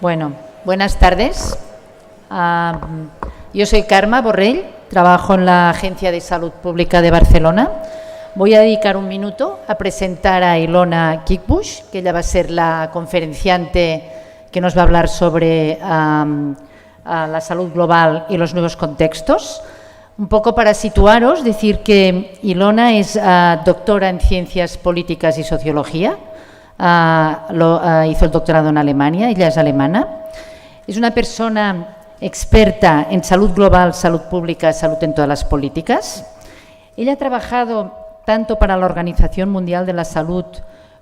Bueno, buenas tardes. Yo soy Carme Borrell, trabajo en la Agencia de Salud Pública de Barcelona. Voy a dedicar un minuto a presentar a Ilona Kickbush, que ella va a ser la conferenciante que nos va a hablar sobre la salud global y los nuevos contextos. Un poco para situaros, decir que Ilona es doctora en Ciencias Políticas y Sociología. Hizo el doctorado en Alemania, ella es alemana. Es una persona experta en salud global, salud pública, salud en todas las políticas. Ella ha trabajado tanto para la Organización Mundial de la Salud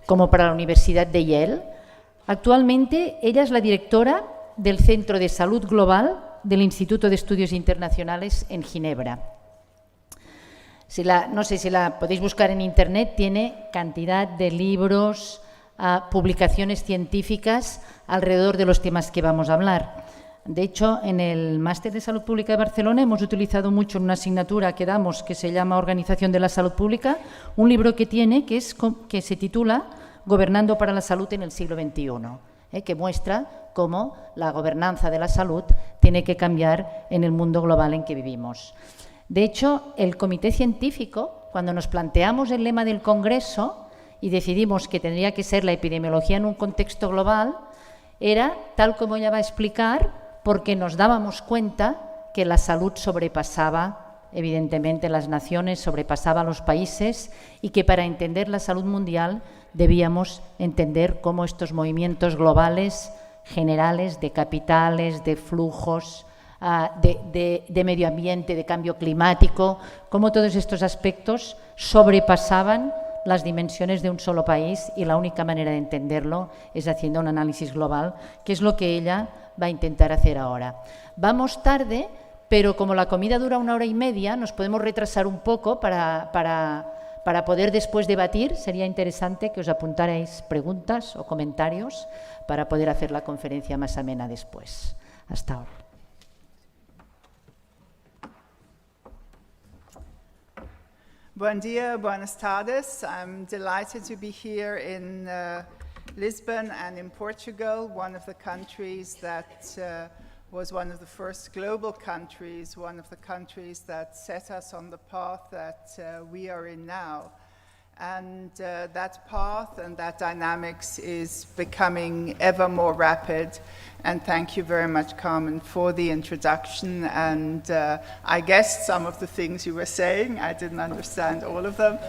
como para la Universidad de Yale. Actualmente ella es la directora del Centro de Salud Global del Instituto de Estudios Internacionales en Ginebra. No sé si la podéis buscar en Internet, tiene cantidad de libros, publicaciones científicas alrededor de los temas que vamos a hablar. De hecho, en el Máster de Salud Pública de Barcelona hemos utilizado mucho en una asignatura que damos que se llama Organización de la Salud Pública, un libro que tiene que se titula Gobernando para la Salud en el siglo XXI, que muestra cómo la gobernanza de la salud tiene que cambiar en el mundo global en que vivimos. De hecho, el Comité Científico, cuando nos planteamos el lema del Congreso y decidimos que tendría que ser la epidemiología en un contexto global, era, tal como ella va a explicar, porque nos dábamos cuenta que la salud sobrepasaba, evidentemente, las naciones, sobrepasaba los países y que para entender la salud mundial debíamos entender cómo estos movimientos globales, generales, de capitales, de flujos, de medio ambiente, de cambio climático, cómo todos estos aspectos sobrepasaban las dimensiones de un solo país y la única manera de entenderlo es haciendo un análisis global, que es lo que ella va a intentar hacer ahora. Vamos tarde, pero como la comida dura 1 hora y media, nos podemos retrasar un poco para poder después debatir. Sería interesante que os apuntarais preguntas o comentarios para poder hacer la conferencia más amena después. Hasta ahora. Buen día, buenas tardes. I'm delighted to be here in Lisbon and in Portugal, one of the countries that was one of the first global countries, one of the countries that set us on the path that we are in now. And that path and that dynamics is becoming ever more rapid. And thank you very much, Carmen, for the introduction. And I guessed some of the things you were saying. I didn't understand all of them.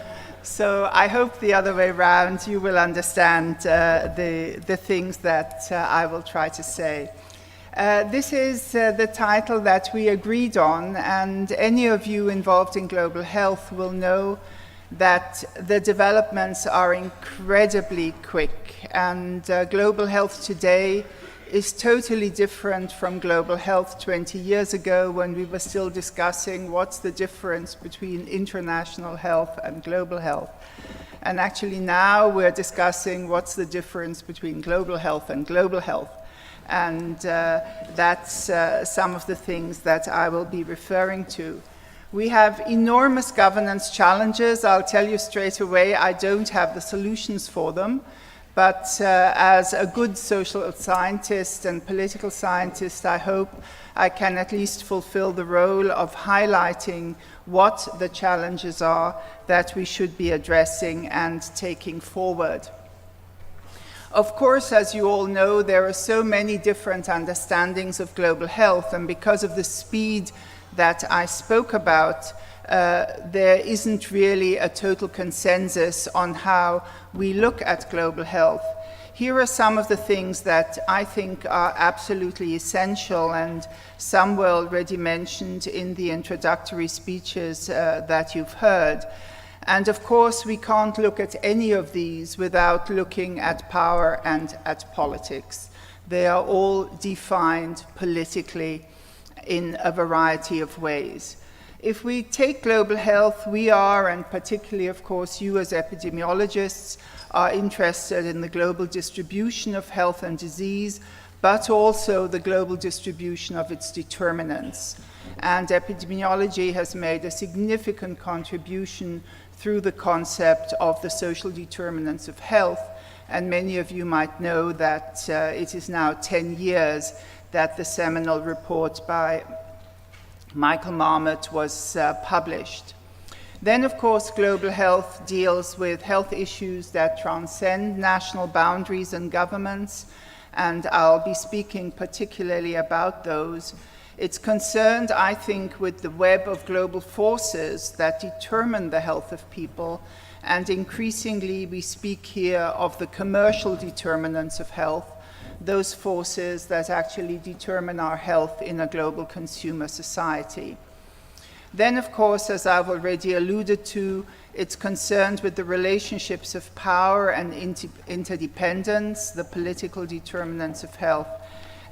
So I hope the other way around you will understand the things that I will try to say. This is the title that we agreed on, and any of you involved in global health will know that the developments are incredibly quick, and global health today is totally different from global health 20 years ago, when we were still discussing what's the difference between international health and global health. And actually now we're discussing what's the difference between global health and global health. And that's some of the things that I will be referring to. We have enormous governance challenges. I'll tell you straight away, I don't have the solutions for them. But as a good social scientist and political scientist, I hope I can at least fulfill the role of highlighting what the challenges are that we should be addressing and taking forward. Of course, as you all know, there are so many different understandings of global health, and because of the speed that I spoke about, there isn't really a total consensus on how we look at global health. Here are some of the things that I think are absolutely essential, and some were already mentioned in the introductory speeches that you've heard. And of course, we can't look at any of these without looking at power and at politics. They are all defined politically in a variety of ways. If we take global health, we are, and particularly, of course, you as epidemiologists, are interested in the global distribution of health and disease, but also the global distribution of its determinants. And epidemiology has made a significant contribution through the concept of the social determinants of health, And many of you might know that it is now 10 years that the seminal report by Michael Marmot was published. Then, of course, global health deals with health issues that transcend national boundaries and governments, and I'll be speaking particularly about those. It's concerned, I think, with the web of global forces that determine the health of people, and increasingly we speak here of the commercial determinants of health, those forces that actually determine our health in a global consumer society. Then, of course, as I've already alluded to, it's concerned with the relationships of power and interdependence, the political determinants of health,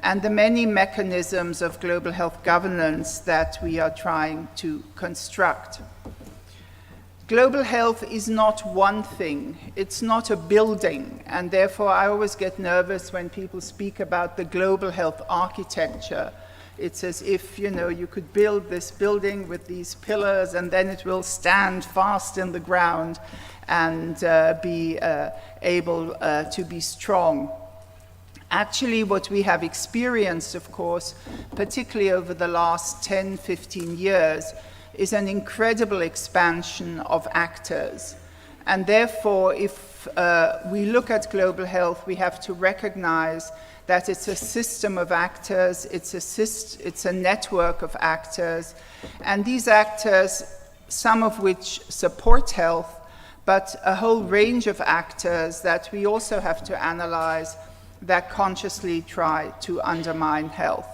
and the many mechanisms of global health governance that we are trying to construct. Global health is not one thing, it's not a building, and therefore I always get nervous when people speak about the global health architecture. It's as if, you know, you could build this building with these pillars and then it will stand fast in the ground and be able to be strong. Actually, what we have experienced, of course, particularly over the last 10, 15 years, is an incredible expansion of actors. And therefore, if we look at global health, we have to recognize that it's a system of actors, it's a network of actors, and these actors, some of which support health, but a whole range of actors that we also have to analyze that consciously try to undermine health.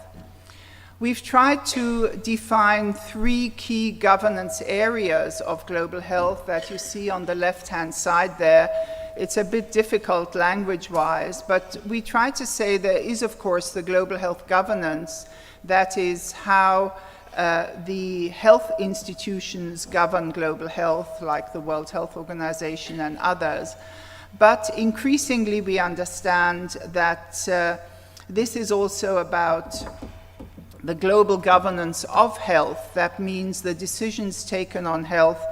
We've tried to define 3 key governance areas of global health that you see on the left-hand side there. It's a bit difficult language-wise, but we try to say there is, of course, the global health governance. That is how the health institutions govern global health, like the World Health Organization and others. But increasingly, we understand that this is also about the global governance of health. That means the decisions taken on health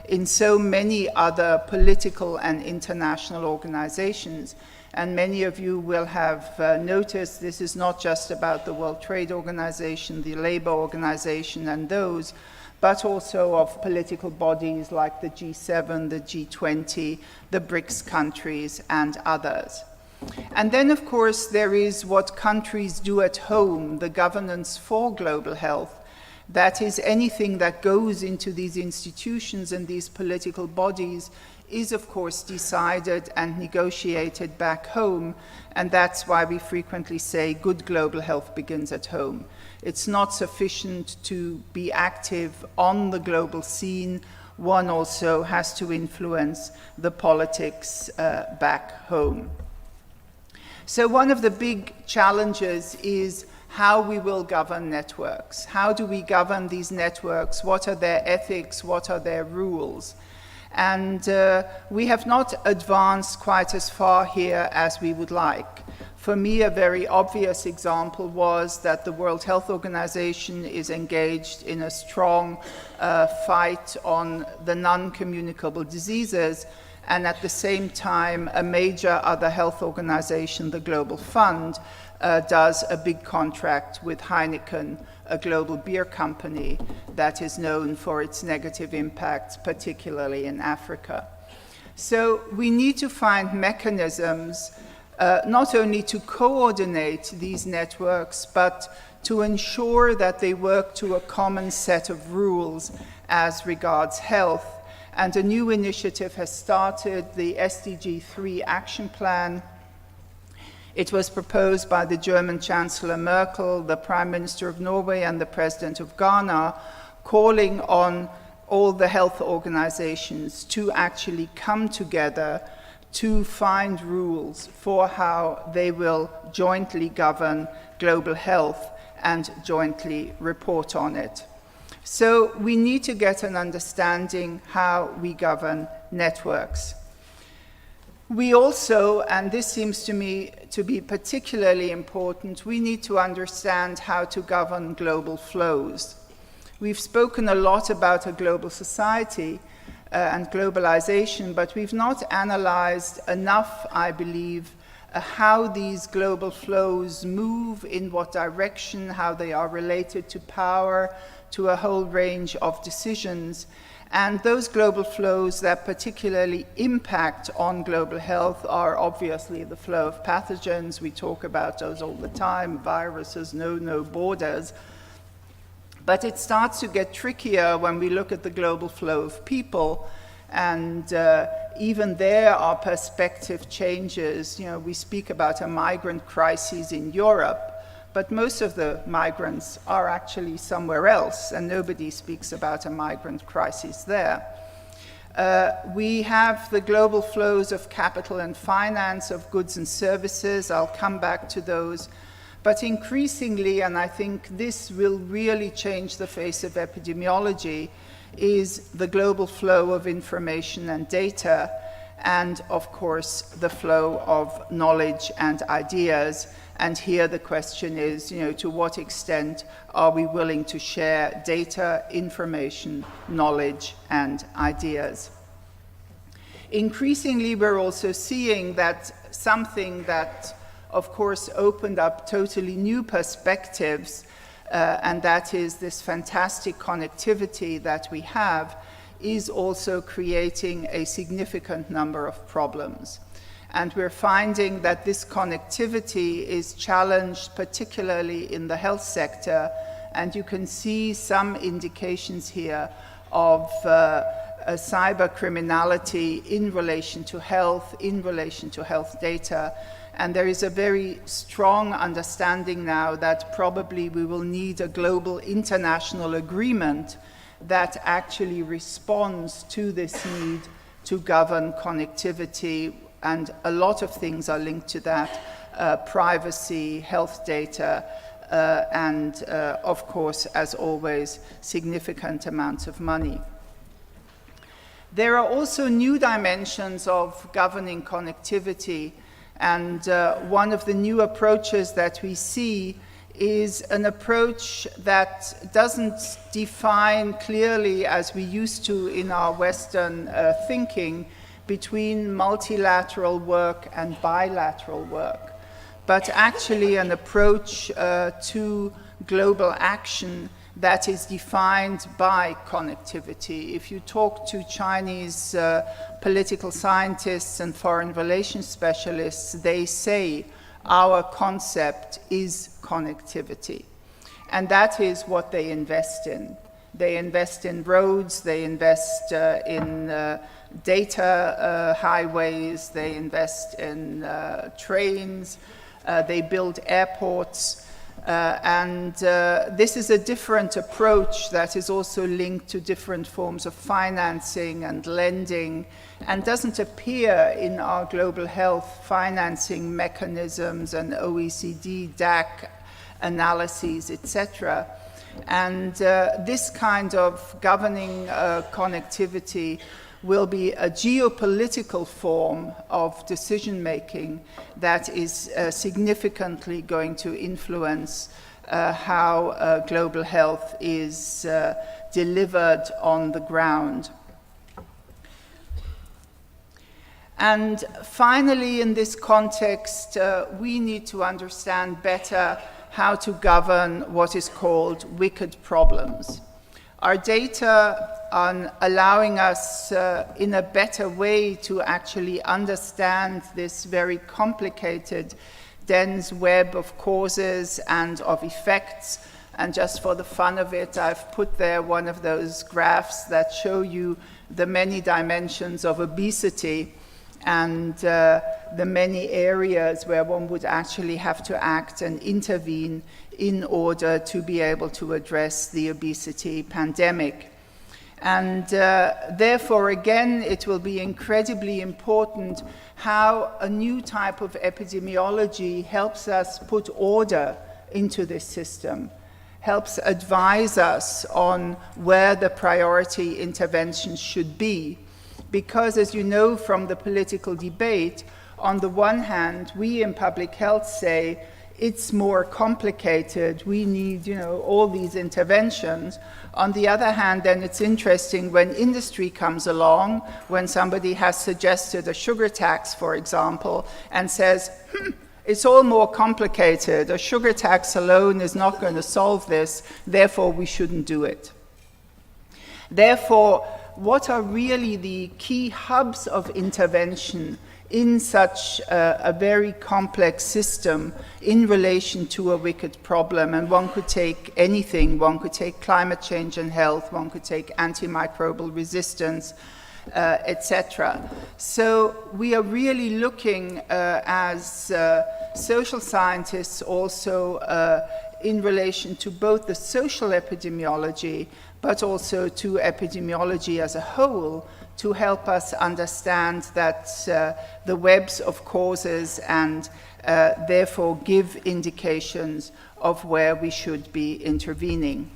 in so many other political and international organizations. And many of you will have noticed this is not just about the World Trade Organization, the Labor Organization, and those, but also of political bodies like the G7, the G20, the BRICS countries, and others. And then, of course, there is what countries do at home, the governance for global health. That is, anything that goes into these institutions and these political bodies is, of course, decided and negotiated back home, and that's why we frequently say good global health begins at home. It's not sufficient to be active on the global scene. One also has to influence the politics back home. So one of the big challenges is how we will govern networks. How do we govern these networks? What are their ethics? What are their rules? And we have not advanced quite as far here as we would like. For me, a very obvious example was that the World Health Organization is engaged in a strong fight on the non-communicable diseases, and at the same time, a major other health organization, the Global Fund, does a big contract with Heineken, a global beer company that is known for its negative impacts, particularly in Africa. So we need to find mechanisms not only to coordinate these networks, but to ensure that they work to a common set of rules as regards health. And a new initiative has started, the SDG 3 Action Plan. It was proposed by the German Chancellor Merkel, the Prime Minister of Norway, and the President of Ghana, calling on all the health organizations to actually come together to find rules for how they will jointly govern global health and jointly report on it. So we need to get an understanding how we govern networks. We also, and this seems to me to be particularly important, we need to understand how to govern global flows. We've spoken a lot about a global society, and globalization, but we've not analyzed enough, I believe, how these global flows move, in what direction, how they are related to power, to a whole range of decisions. And those global flows that particularly impact on global health are obviously the flow of pathogens. We talk about those all the time. Viruses know no borders. But it starts to get trickier when we look at the global flow of people. And even there, our perspective changes. You know, we speak about a migrant crisis in Europe, but most of the migrants are actually somewhere else, and nobody speaks about a migrant crisis there. We have the global flows of capital and finance, of goods and services. I'll come back to those. But increasingly, and I think this will really change the face of epidemiology, is the global flow of information and data, and of course the flow of knowledge and ideas. And here the question is, you know, to what extent are we willing to share data, information, knowledge, and ideas? Increasingly, we're also seeing that something that, of course, opened up totally new perspectives, and that is this fantastic connectivity that we have, is also creating a significant number of problems. And we're finding that this connectivity is challenged, particularly in the health sector, and you can see some indications here of cyber criminality in relation to health, in relation to health data. And there is a very strong understanding now that probably we will need a global international agreement that actually responds to this need to govern connectivity, and a lot of things are linked to that, privacy, health data, and of course, as always, significant amounts of money. There are also new dimensions of governing connectivity, and one of the new approaches that we see is an approach that doesn't define clearly, as we used to in our Western thinking, between multilateral work and bilateral work, but actually an approach to global action that is defined by connectivity. If you talk to Chinese political scientists and foreign relations specialists, they say our concept is connectivity. And that is what they invest in. They invest in roads, they invest in data highways, they invest in trains, they build airports, and this is a different approach that is also linked to different forms of financing and lending, and doesn't appear in our global health financing mechanisms and OECD, DAC analyses, etc. And this kind of governing connectivity will be a geopolitical form of decision-making that is significantly going to influence how global health is delivered on the ground. And finally, in this context, we need to understand better how to govern what is called wicked problems. Our data on allowing us in a better way to actually understand this very complicated, dense web of causes and of effects. And just for the fun of it, I've put there one of those graphs that show you the many dimensions of obesity and the many areas where one would actually have to act and intervene in order to be able to address the obesity pandemic. And therefore, again, it will be incredibly important how a new type of epidemiology helps us put order into this system, helps advise us on where the priority interventions should be. Because, as you know from the political debate, on the one hand, we in public health say it's more complicated, we need, you know, all these interventions. On the other hand, then it's interesting when industry comes along, when somebody has suggested a sugar tax, for example, and says, it's all more complicated, a sugar tax alone is not going to solve this, therefore we shouldn't do it. Therefore, what are really the key hubs of intervention in such a very complex system in relation to a wicked problem? And one could take anything. One could take climate change and health, one could take antimicrobial resistance, etc. So we are really looking as social scientists also in relation to both the social epidemiology but also to epidemiology as a whole, to help us understand that the webs of causes and therefore give indications of where we should be intervening.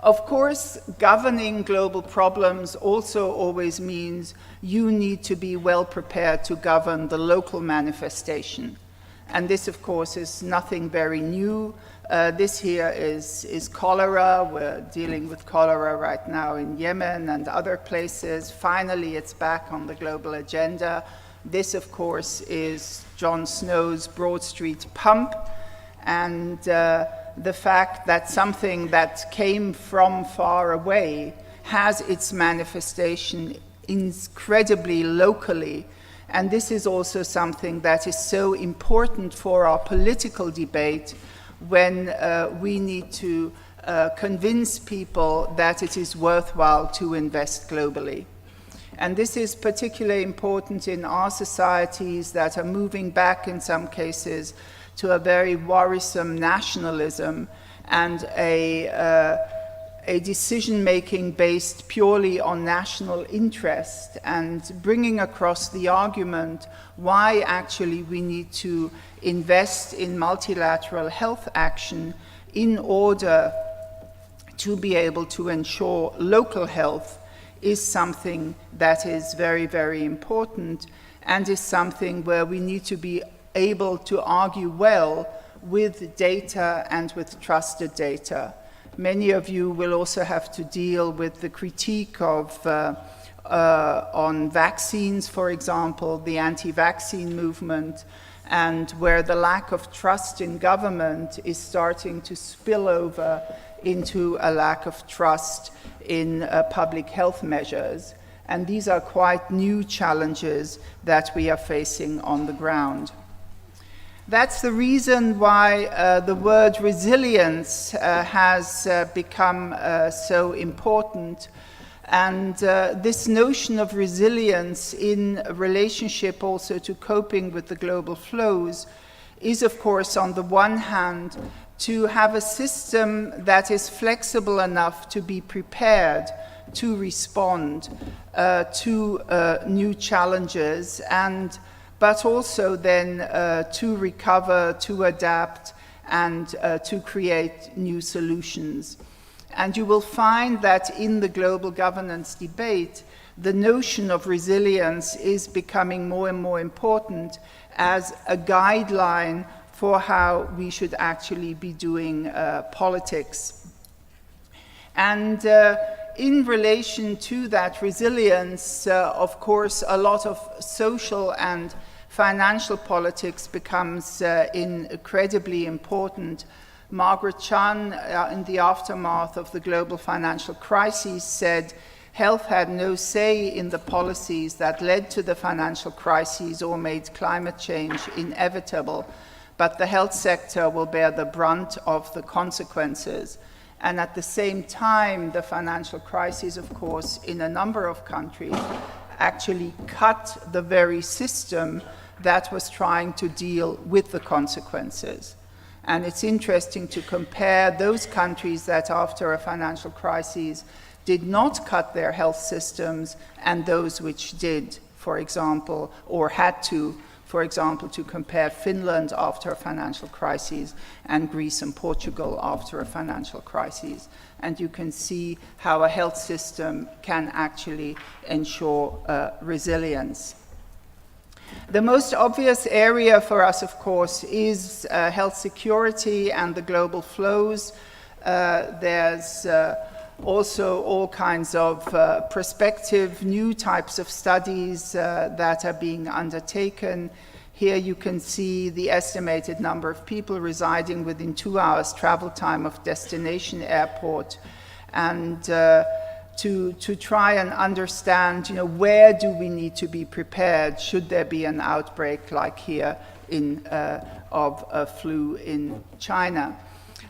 Of course, governing global problems also always means you need to be well prepared to govern the local manifestation. And this, of course, is nothing very new. This here is cholera. We're dealing with cholera right now in Yemen and other places. Finally, it's back on the global agenda. This, of course, is Jon Snow's Broad Street pump, and the fact that something that came from far away has its manifestation incredibly locally. And this is also something that is so important for our political debate when we need to convince people that it is worthwhile to invest globally. And this is particularly important in our societies that are moving back in some cases to a very worrisome nationalism and a decision-making based purely on national interest, and bringing across the argument why actually we need to invest in multilateral health action in order to be able to ensure local health is something that is very, very important, and is something where we need to be able to argue well with data and with trusted data. Many of you will also have to deal with the critique of on vaccines, for example, the anti-vaccine movement, and where the lack of trust in government is starting to spill over into a lack of trust in public health measures. And these are quite new challenges that we are facing on the ground. That's the reason why the word resilience has become so important. And this notion of resilience in relationship also to coping with the global flows is, of course, on the one hand, to have a system that is flexible enough to be prepared to respond to new challenges, but also then to recover, to adapt, and to create new solutions. And you will find that in the global governance debate, the notion of resilience is becoming more and more important as a guideline for how we should actually be doing politics. And in relation to that resilience, of course, a lot of social and financial politics becomes incredibly important. Margaret Chan, in the aftermath of the global financial crisis, said health had no say in the policies that led to the financial crisis or made climate change inevitable, but the health sector will bear the brunt of the consequences. And at the same time, the financial crisis, of course, in a number of countries, actually cut the very system that was trying to deal with the consequences. And it's interesting to compare those countries that after a financial crisis did not cut their health systems and those which did, for example, or had to, for example, to compare Finland after a financial crisis and Greece and Portugal after a financial crisis. And you can see how a health system can actually ensure resilience. The most obvious area for us, of course, is health security and the global flows. There's also all kinds of prospective new types of studies that are being undertaken. Here you can see the estimated number of people residing within 2 hours travel time of destination airport, and to try and understand, where do we need to be prepared should there be an outbreak like here of a flu in China.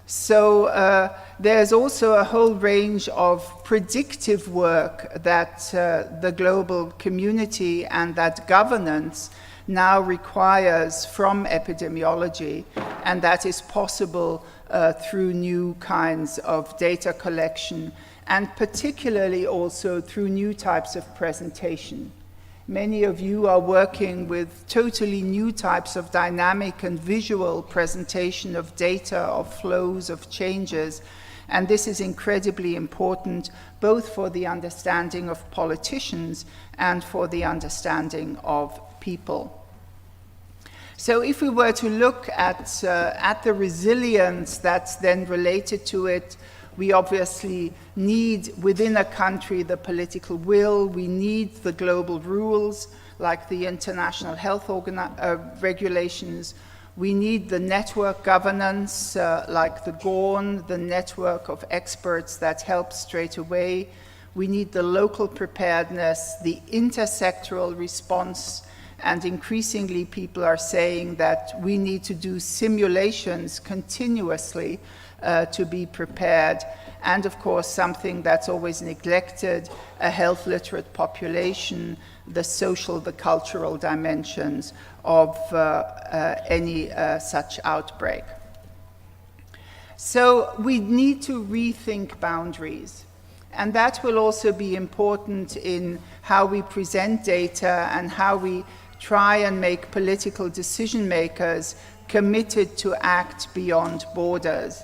So there's also a whole range of predictive work that the global community and that governance now requires from epidemiology, and that is possible through new kinds of data collection, and particularly also through new types of presentation. Many of you are working with totally new types of dynamic and visual presentation of data, of flows, of changes, and this is incredibly important both for the understanding of politicians and for the understanding of people. So if we were to look at the resilience that's then related to it, we obviously need within a country the political will, we need the global rules like the international health regulations, we need the network governance like the GORN, the network of experts that help straight away, we need the local preparedness, the intersectoral response, and increasingly people are saying that we need to do simulations continuously to be prepared, and of course something that's always neglected, a health literate population, the social, the cultural dimensions of any such outbreak. So we need to rethink boundaries, and that will also be important in how we present data and how we try and make political decision makers committed to act beyond borders.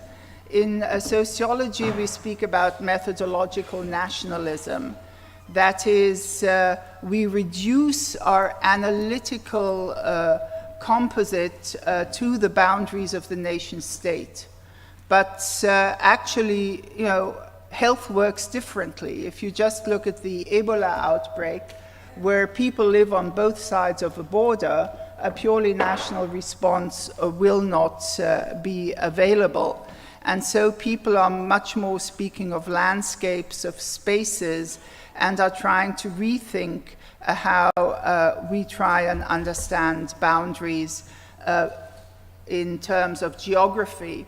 In sociology, we speak about methodological nationalism. That is, we reduce our analytical composite to the boundaries of the nation state. But actually, health works differently. If you just look at the Ebola outbreak, where people live on both sides of a border, a purely national response will not be available. And so people are much more speaking of landscapes, of spaces, and are trying to rethink how we try and understand boundaries in terms of geography.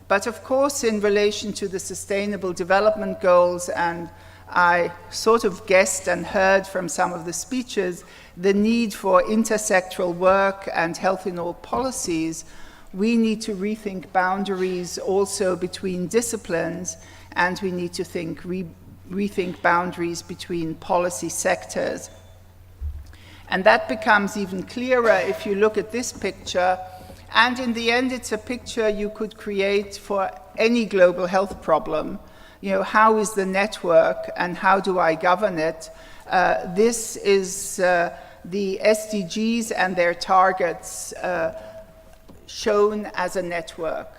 But of course, in relation to the Sustainable Development Goals, and I sort of guessed and heard from some of the speeches, the need for intersectoral work and health in all policies, we need to rethink boundaries also between disciplines, and we need to rethink boundaries between policy sectors. And that becomes even clearer if you look at this picture, and in the end it's a picture you could create for any global health problem. How is the network and how do I govern it? This is the SDGs and their targets shown as a network.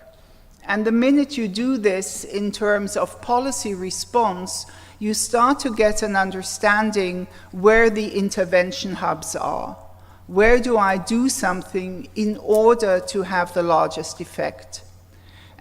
And the minute you do this in terms of policy response, you start to get an understanding where the intervention hubs are. Where do I do something in order to have the largest effect?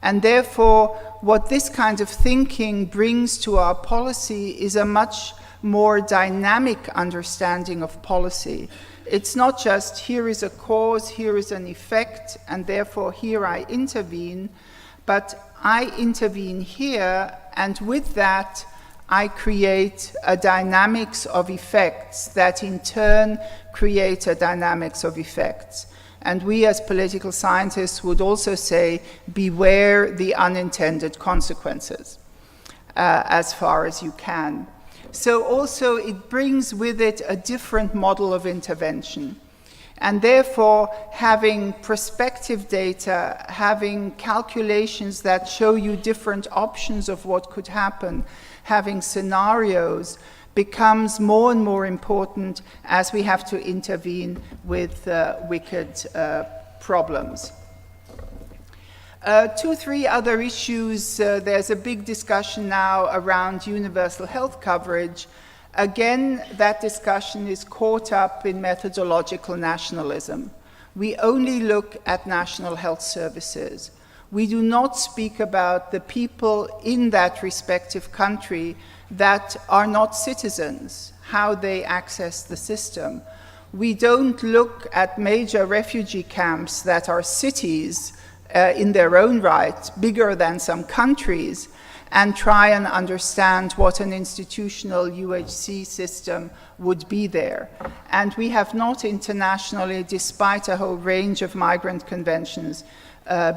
And therefore, what this kind of thinking brings to our policy is a much more dynamic understanding of policy. It's not just here is a cause, here is an effect, and therefore here I intervene, but I intervene here, and with that I create a dynamics of effects that in turn create a dynamics of effects. And we as political scientists would also say, beware the unintended consequences as far as you can. So also it brings with it a different model of intervention. And therefore, having prospective data, having calculations that show you different options of what could happen, having scenarios, becomes more and more important as we have to intervene with wicked problems. 3 other issues. There's a big discussion now around universal health coverage. Again, that discussion is caught up in methodological nationalism. We only look at national health services. We do not speak about the people in that respective country that are not citizens, how they access the system. We don't look at major refugee camps that are cities in their own right, bigger than some countries, and try and understand what an institutional UHC system would be there. And we have not internationally, despite a whole range of migrant conventions,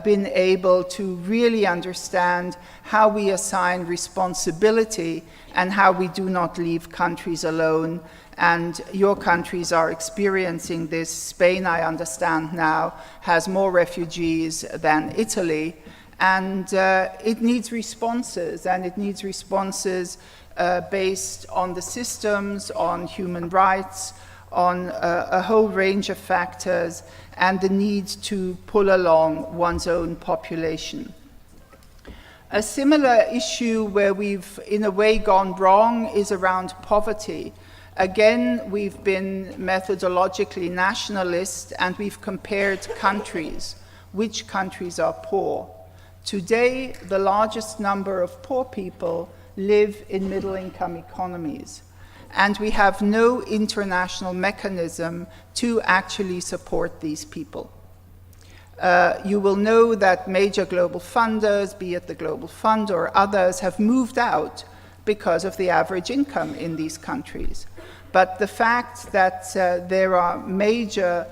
been able to really understand how we assign responsibility and how we do not leave countries alone. And your countries are experiencing this. Spain, I understand now, has more refugees than Italy. And it needs responses, and it needs responses based on the systems, on human rights, on a whole range of factors, and the need to pull along one's own population. A similar issue where we've, in a way, gone wrong is around poverty. Again, we've been methodologically nationalist, and we've compared countries. Which countries are poor? Today, the largest number of poor people live in middle-income economies, and we have no international mechanism to actually support these people. You will know that major global funders, be it the Global Fund or others, have moved out because of the average income in these countries. But the fact that there are major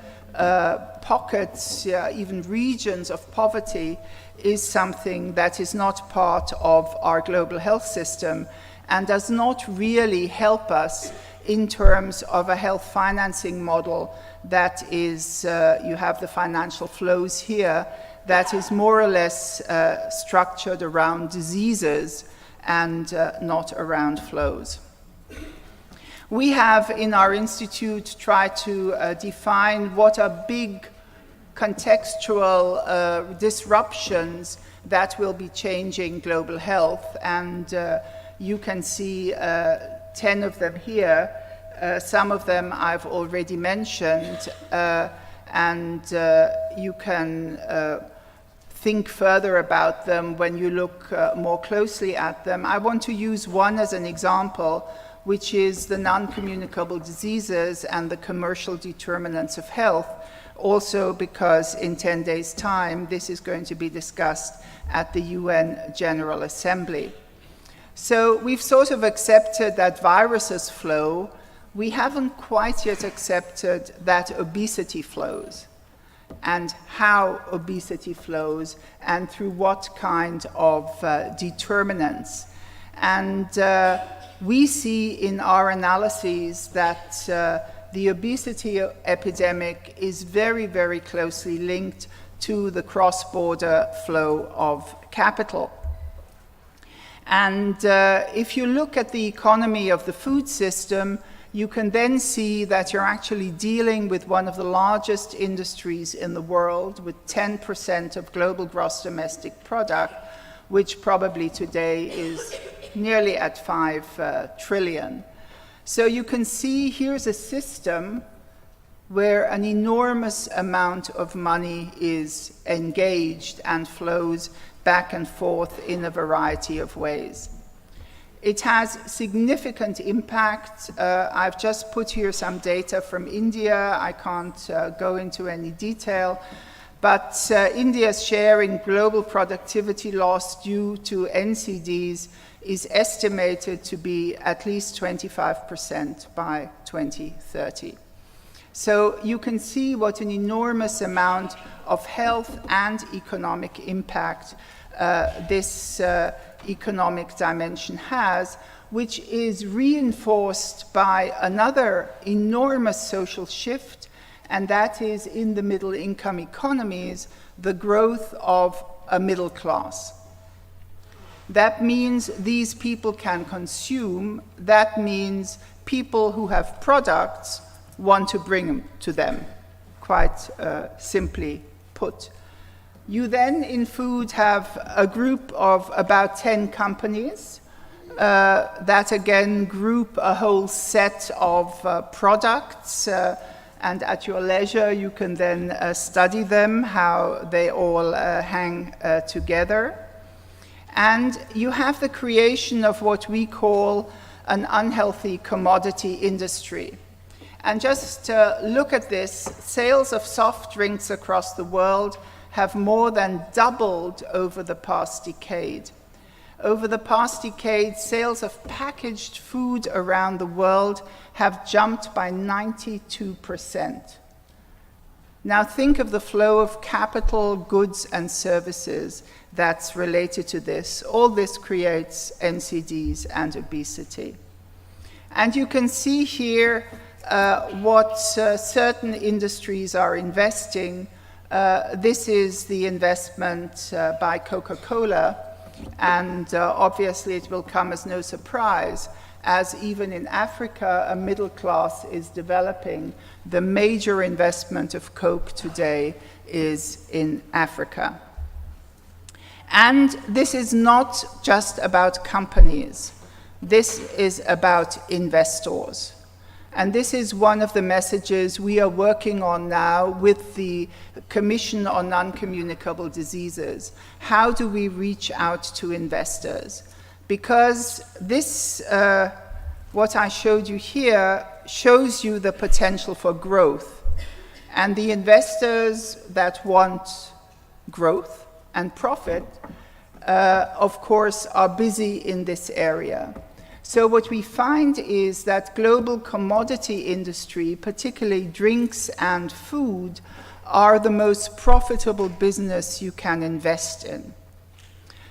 pockets, even regions of poverty, is something that is not part of our global health system and does not really help us in terms of a health financing model that is, you have the financial flows here, that is more or less structured around diseases and not around flows. We have in our institute tried to define what are big contextual disruptions that will be changing global health, and you can see 10 of them here. Some of them I've already mentioned, and you can think further about them when you look more closely at them. I want to use one as an example, which is the non-communicable diseases and the commercial determinants of health, also because in 10 days' time this is going to be discussed at the UN General Assembly. So we've sort of accepted that viruses flow. We haven't quite yet accepted that obesity flows, and how obesity flows, and through what kind of determinants. And we see in our analyses that the obesity epidemic is very, very closely linked to the cross-border flow of capital. And if you look at the economy of the food system, you can then see that you're actually dealing with one of the largest industries in the world, with 10% of global gross domestic product, which probably today is nearly at 5 trillion. So you can see here's a system where an enormous amount of money is engaged and flows back and forth in a variety of ways. It has significant impact. I've just put here some data from India. I can't go into any detail, but India's share in global productivity loss due to NCDs is estimated to be at least 25% by 2030. So you can see what an enormous amount of health and economic impact this economic dimension has, which is reinforced by another enormous social shift, and that is in the middle income economies, the growth of a middle class. That means these people can consume. That means people who have products want to bring them to them, quite simply put. You then, in food, have a group of about 10 companies that, again, group a whole set of products, and at your leisure, you can then study them, how they all hang together. And you have the creation of what we call an unhealthy commodity industry. And just look at this. Sales of soft drinks across the world have more than doubled over the past decade. Over the past decade, sales of packaged food around the world have jumped by 92%. Now think of the flow of capital, goods, and services that's related to this. All this creates NCDs and obesity. And you can see here what certain industries are investing. This is the investment by Coca-Cola, and obviously it will come as no surprise, as even in Africa, a middle class is developing. The major investment of Coke today is in Africa. And this is not just about companies. This is about investors. And this is one of the messages we are working on now with the Commission on Non-Communicable Diseases. How do we reach out to investors? Because this, what I showed you here, shows you the potential for growth. And the investors that want growth and profit, of course, are busy in this area. So what we find is that global commodity industry, particularly drinks and food, are the most profitable business you can invest in.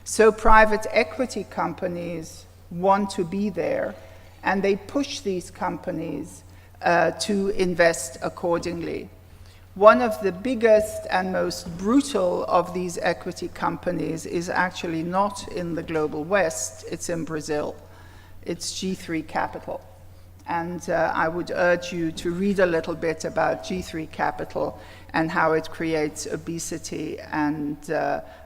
So private equity companies want to be there, and they push these companies to invest accordingly. One of the biggest and most brutal of these equity companies is actually not in the global West, it's in Brazil. It's G3 Capital. And I would urge you to read a little bit about G3 Capital and how it creates obesity and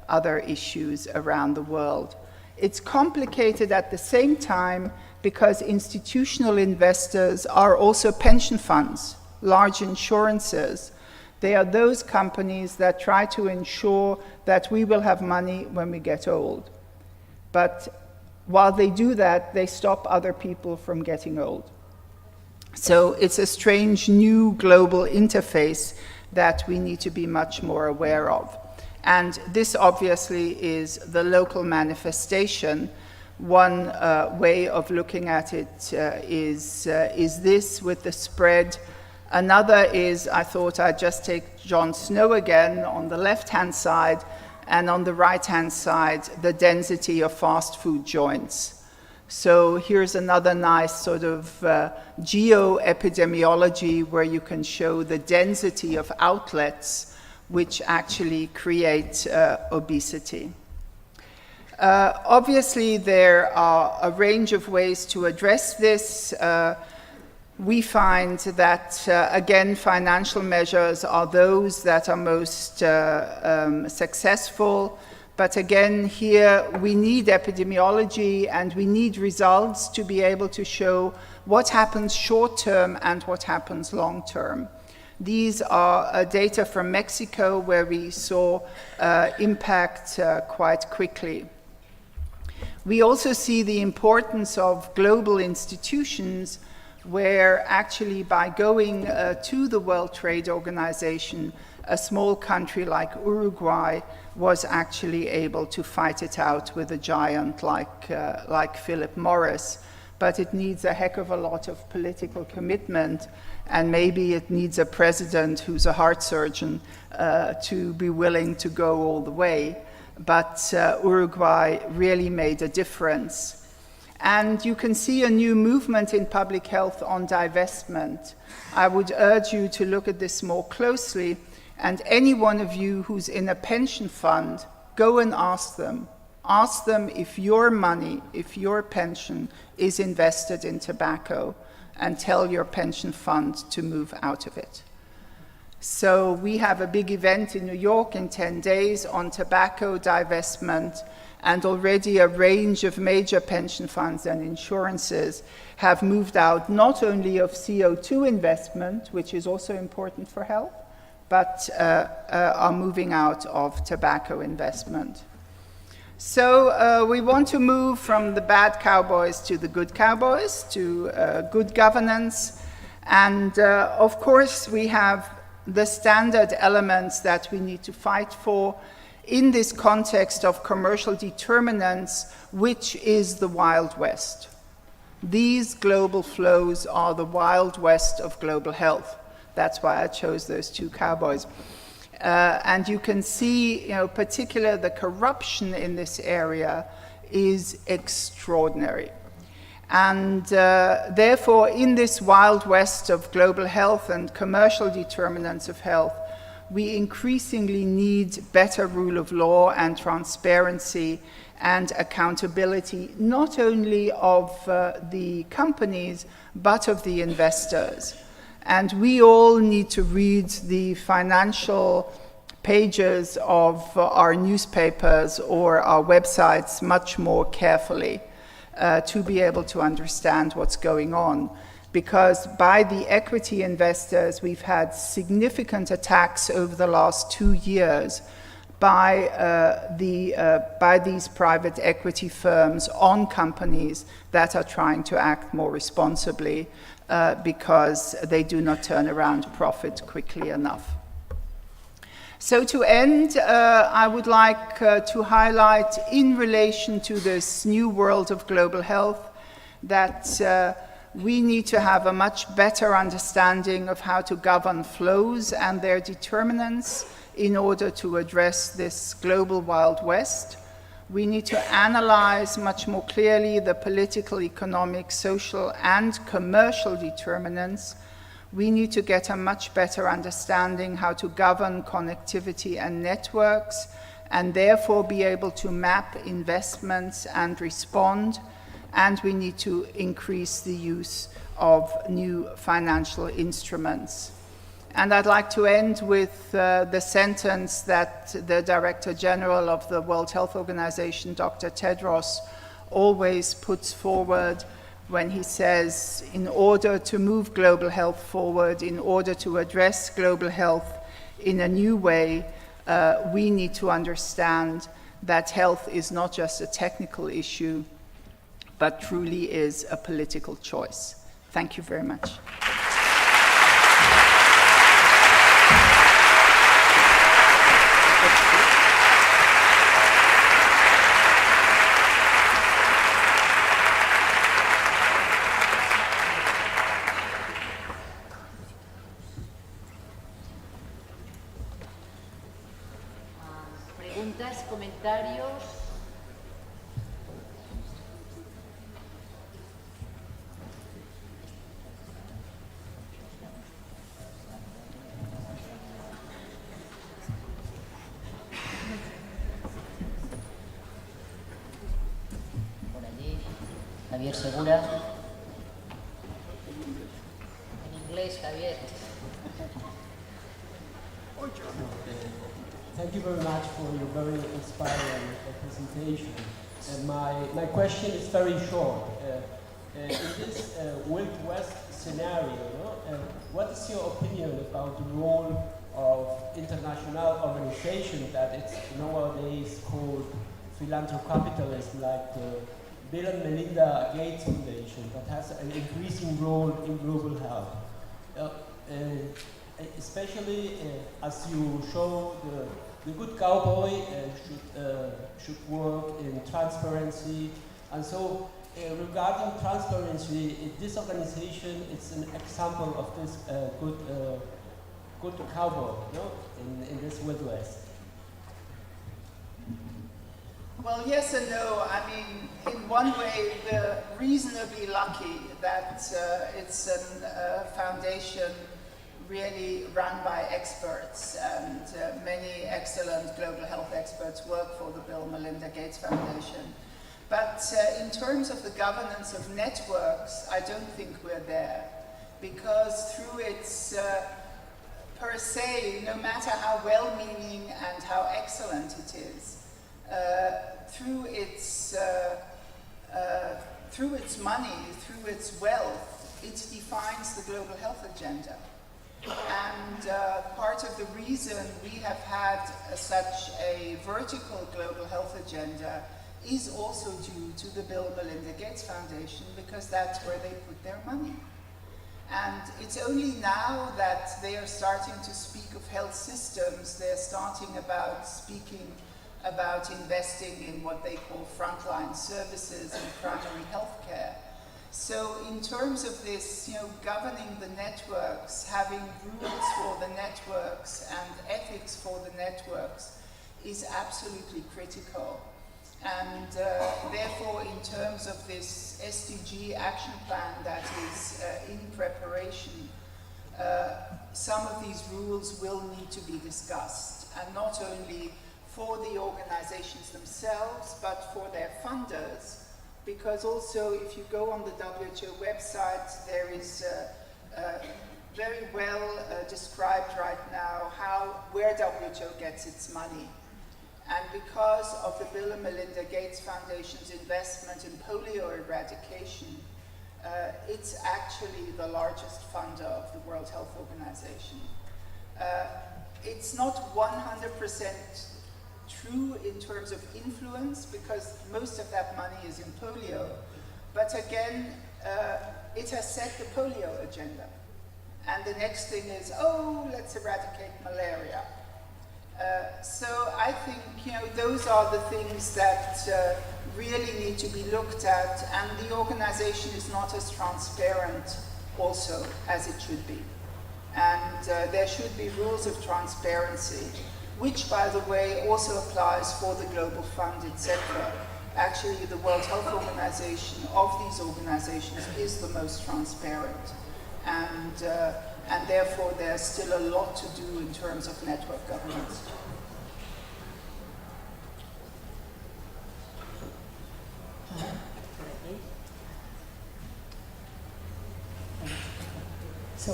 other issues around the world. It's complicated at the same time because institutional investors are also pension funds, large insurances. They are those companies that try to ensure that we will have money when we get old. But while they do that, they stop other people from getting old. So it's a strange new global interface that we need to be much more aware of. And this obviously is the local manifestation. One way of looking at it is this with the spread. Another is, I thought I'd just take Jon Snow again on the left-hand side, and on the right-hand side, the density of fast food joints. So here's another nice sort of geo-epidemiology where you can show the density of outlets which actually create obesity. Obviously, there are a range of ways to address this. We find that, again, financial measures are those that are most successful. But again, here we need epidemiology and we need results to be able to show what happens short-term and what happens long-term. These are data from Mexico where we saw impact quite quickly. We also see the importance of global institutions where actually by going to the World Trade Organization, a small country like Uruguay was actually able to fight it out with a giant like Philip Morris. But it needs a heck of a lot of political commitment, and maybe it needs a president who's a heart surgeon to be willing to go all the way. But Uruguay really made a difference. And you can see a new movement in public health on divestment. I would urge you to look at this more closely, and any one of you who's in a pension fund, go and ask them, Ask them if your money, if your pension is invested in tobacco, and tell your pension fund to move out of it. So we have a big event in New York in 10 days on tobacco divestment, and already a range of major pension funds and insurances have moved out not only of CO2 investment, which is also important for health, but are moving out of tobacco investment. So we want to move from the bad cowboys to the good cowboys, to good governance. And of course, we have the standard elements that we need to fight for in this context of commercial determinants, which is the Wild West. These global flows are the Wild West of global health. That's why I chose those two cowboys. And you can see, particularly the corruption in this area is extraordinary. And therefore, in this Wild West of global health and commercial determinants of health, we increasingly need better rule of law and transparency and accountability, not only of the companies, but of the investors. And we all need to read the financial pages of our newspapers or our websites much more carefully to be able to understand what's going on. Because by the equity investors, we've had significant attacks over the last 2 years by these private equity firms on companies that are trying to act more responsibly because they do not turn around profit quickly enough. So to end, I would like to highlight in relation to this new world of global health that we need to have a much better understanding of how to govern flows and their determinants in order to address this global Wild West. We need to analyze much more clearly the political, economic, social, and commercial determinants. We need to get a much better understanding how to govern connectivity and networks, and therefore be able to map investments and respond. And we need to increase the use of new financial instruments. And I'd like to end with the sentence that the Director General of the World Health Organization, Dr. Tedros, always puts forward when he says, in order to move global health forward, in order to address global health in a new way, we need to understand that health is not just a technical issue, but truly is a political choice. Thank you very much. Preguntas, comentarios. Por allí, Javier Segura. En inglés, Javier. Thank you very much for your very inspiring presentation. My question is very short. In this Wild West scenario, what is your opinion about the role of international organizations that it's nowadays called philanthrocapitalism, like the Bill and Melinda Gates Foundation, that has an increasing role in global health? Especially as you show, the good cowboy should work in transparency. And so regarding transparency, this organization is an example of this good cowboy, in this Wild West. Well, yes and no. I mean, in one way, we're reasonably lucky that it's a foundation really run by experts, and many excellent global health experts work for the Bill and Melinda Gates Foundation. But in terms of the governance of networks, I don't think we're there, because through its per se, no matter how well-meaning and how excellent it is, through its money, through its wealth, it defines the global health agenda. And part of the reason we have had such a vertical global health agenda is also due to the Bill and Melinda Gates Foundation, because that's where they put their money. And it's only now that they are starting to speak of health systems, they're speaking about investing in what they call frontline services and primary health care. So in terms of this, governing the networks, having rules for the networks and ethics for the networks is absolutely critical. And therefore, in terms of this SDG action plan that is in preparation, some of these rules will need to be discussed, and not only for the organizations themselves, but for their funders, because also if you go on the WHO website, there is very well described right now where WHO gets its money. And because of the Bill and Melinda Gates Foundation's investment in polio eradication, it's actually the largest funder of the World Health Organization. It's not 100% true in terms of influence, because most of that money is in polio. But again, it has set the polio agenda. And the next thing is, let's eradicate malaria. So I think, those are the things that really need to be looked at, and the organization is not as transparent also as it should be. And there should be rules of transparency, which, by the way, also applies for the Global Fund, etc. Actually, the World Health Organization of these organizations is the most transparent. And therefore, there's still a lot to do in terms of network governance. So,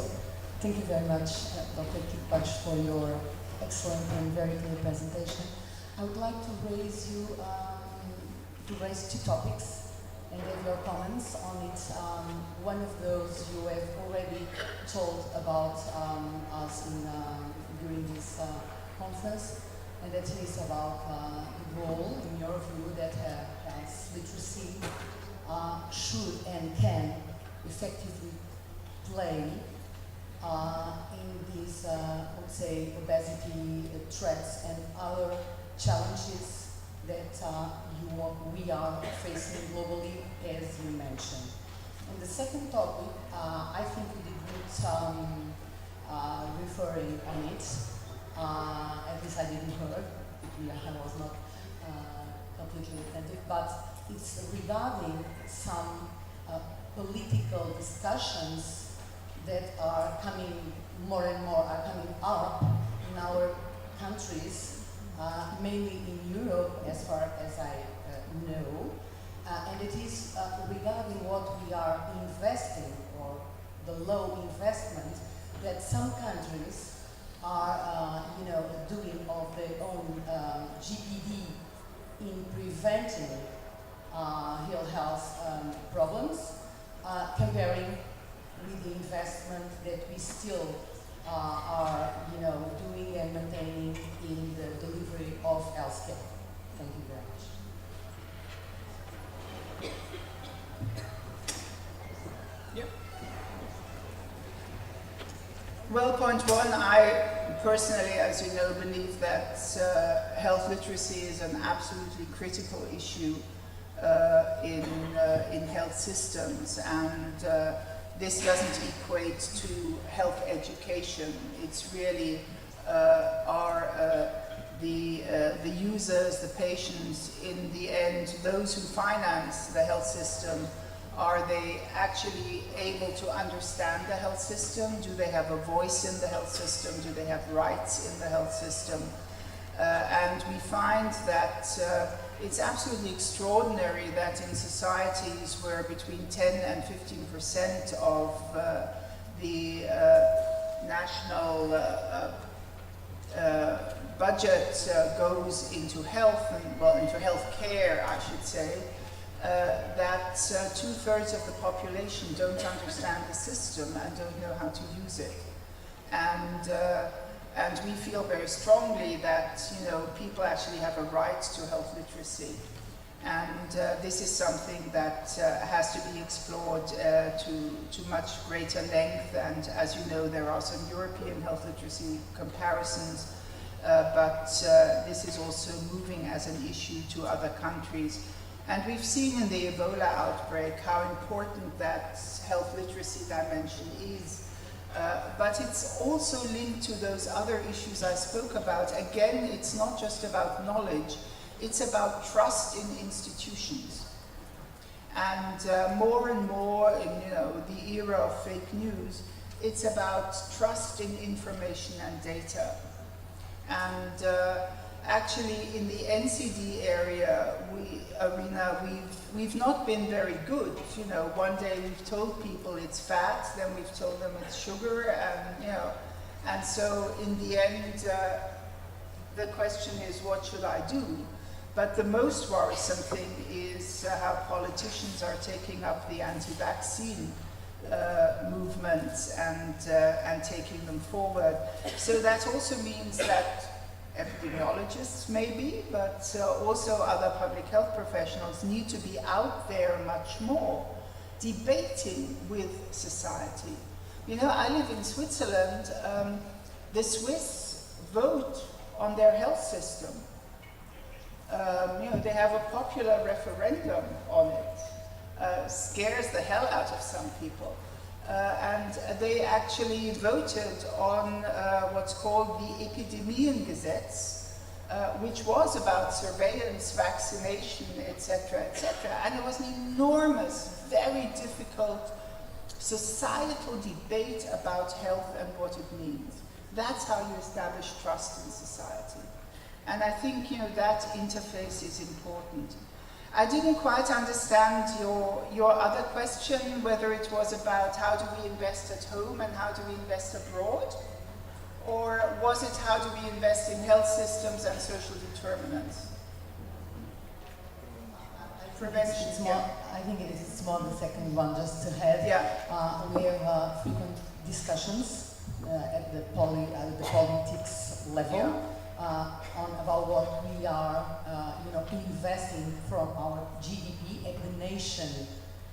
thank you very much, Dr. Kipach, for your excellent and very clear presentation. I would like to raise two topics and get your comments on it. One of those you have already told about us during this conference, and that is about the role, in your view, that health literacy should and can effectively play in these, let's say, obesity threats and other challenges that we are facing globally, as you mentioned. And the second topic, I think we did good referring on it, at least I didn't hear, I was not completely attentive, but it's regarding some political discussions that are coming more and more, are coming up in our countries, mainly in Europe, as far as I know, and it is regarding what we are investing, or the low investment that some countries are, doing of their own GDP in preventing ill health problems, comparing with the investment that we still are, doing and maintaining in the delivery of healthcare. Thank you very much. Yep. Well, point one, I personally, as you know, believe that health literacy is an absolutely critical issue in health systems, and this doesn't equate to health education. It's really the users, the patients, in the end, those who finance the health system Are they actually able to understand the health system? Do they have a voice in the health system? Do they have rights in the health system? And we find that it's absolutely extraordinary that in societies where between 10 and 15% of the national budget goes into health, and, well, into health care, I should say, that 2/3 of the population don't understand the system and don't know how to use it. And we feel very strongly that, you know, people actually have a right to health literacy. And this is something that has to be explored to much greater length. And as you know, there are some European health literacy comparisons, but this is also moving as an issue to other countries. And we've seen in the Ebola outbreak how important that health literacy dimension is. But it's also linked to those other issues I spoke about. Again, it's not just about knowledge, it's about trust in institutions. And more and more in, you know, the era of fake news, it's about trust in information and data. And actually in the NCD arena, we've not been very good. You know, one day we've told people it's fat, then we've told them it's sugar, and, you know, and so in the end, the question is, what should I do? But the most worrisome thing is how politicians are taking up the anti-vaccine movements and taking them forward. So that also means that epidemiologists maybe, but also other public health professionals need to be out there much more, debating with society. You know, I live in Switzerland. The Swiss vote on their health system. You know, they have a popular referendum on it. Scares the hell out of some people. And they actually voted on what's called the Epidemiengesetz, which was about surveillance, vaccination, etc., etc. And it was an enormous, very difficult societal debate about health and what it means. That's how you establish trust in society. And I think, you know, that interface is important. I didn't quite understand your other question, whether it was about how do we invest at home and how do we invest abroad, or was it how do we invest in health systems and social determinants? Prevention. I think it's more the second one, just to have. Yeah. We have frequent discussions at the politics level. Yeah. On about what we are, you know, investing from our GDP at the nation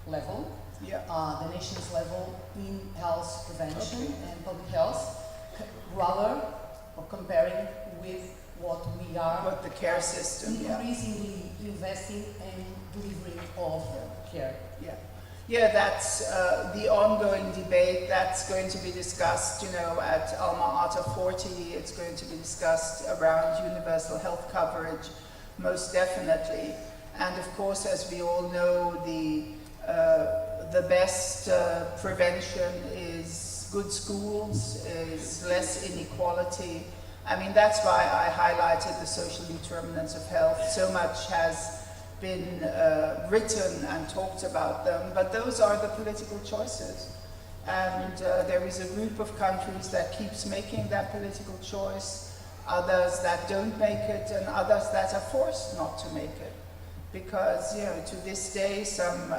level, Yeah. The nation's level in health prevention and public health, rather or comparing with what we are, What the care system, increasingly investing and delivering of care. Yeah. Yeah, that's the ongoing debate that's going to be discussed, you know, at Alma Ata 40. It's going to be discussed around universal health coverage, most definitely. And of course, as we all know, the best prevention is good schools, is less inequality. I mean, that's why I highlighted the social determinants of health. So much has been written and talked about them, but those are the political choices. And there is a group of countries that keeps making that political choice, others that don't make it, and others that are forced not to make it. Because, you know, to this day, some